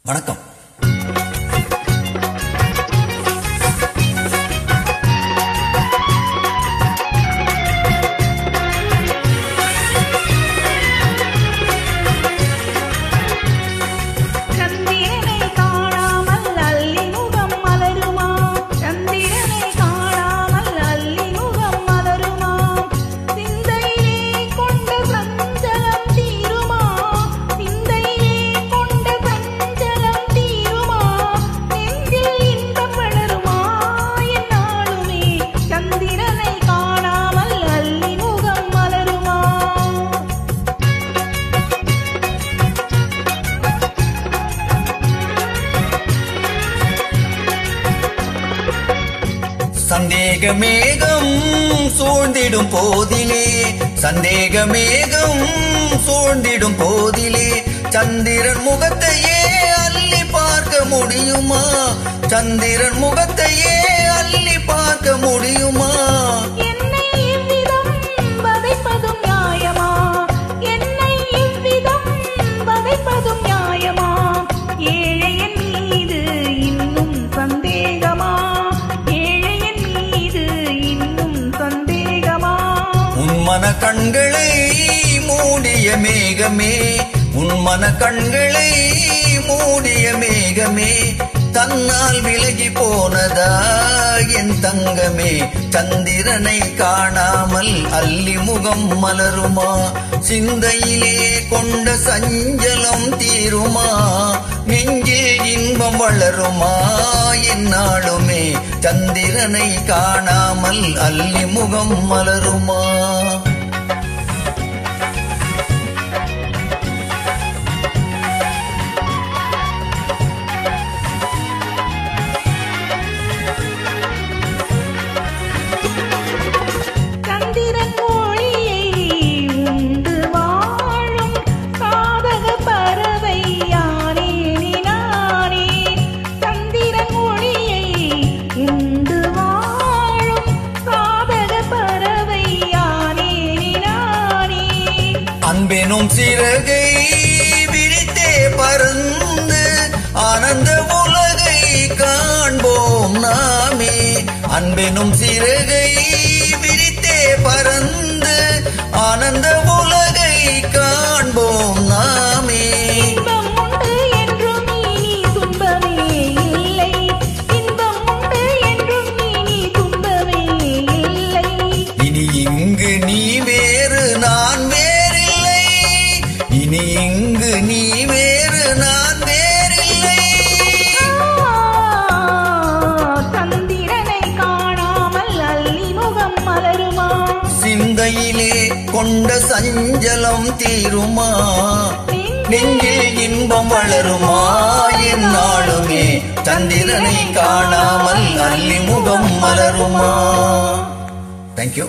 வணக்கம். சந்தேக மேகம் சூழ்ந்திடும் போதிலே, சந்தேக மேகம் சூழ்ந்திடும் போதிலே, சந்திரன் முகத்தையே அள்ளி பார்க்க முடியுமா? சந்திரன் முகத்தையே அள்ளி பார்க்க முடியுமா? என்னை இவ்விதம் வதைப்பதும் நியாயமா? என்னை இவ்விதம் வதைப்பதும் நியாயமா? ஏழையன் மீது இன்னும் சந்தேகமா? உன்மன கண்களை மூடிய மேகமே, உன்மன கண்களை மூடிய மேகமே, தன்னால் விலகி போனதா என் தங்கமே? சந்திரனை காணாமல் அல்லி முகம் மலருமா? சிந்தையிலே கொண்ட சஞ்சலம் தீருமா? நெஞ்சில் இன்பம் வளருமா என்னாலுமே? சந்திரனை காணாமல் அல்லி முகம் மலருமா? சந்திரன் ஒளியை உண்டு வாழும் சாதக பறவை யானேனே நானே. சந்திரன் ஒளியை உண்டு வாழும் சாதக பறவை யானேனே நானே. அன்பெனும் சிறகை விரித்தே பறந்து ஆனந்த உலகை காண்போம் நாமே. அன்பெனும் சிறகை விரித்தே பறந்து ஆனந்த உலகை காண்போம் நாமே. இன்பம் உண்டு என்றும் இனி துன்பமே இல்லை. இன்பம் உண்டு என்றும் இனி துன்பமே இல்லை. இனி இங்கு நீ வேறு நான் வேறில்லை. இனி இங்கு நீ வேறு நான் வேறில்லை. சந்திரனை காணாமல் அல்லி முகம் மலருமா? சிந்தையிலே கொண்ட சஞ்சலம் தீருமா? நெஞ்சில் இன்பம் வளருமா என்னாலுமே? சந்திரனை காணாமல் அல்லி முகம் மலருமா? தேங்க்யூ.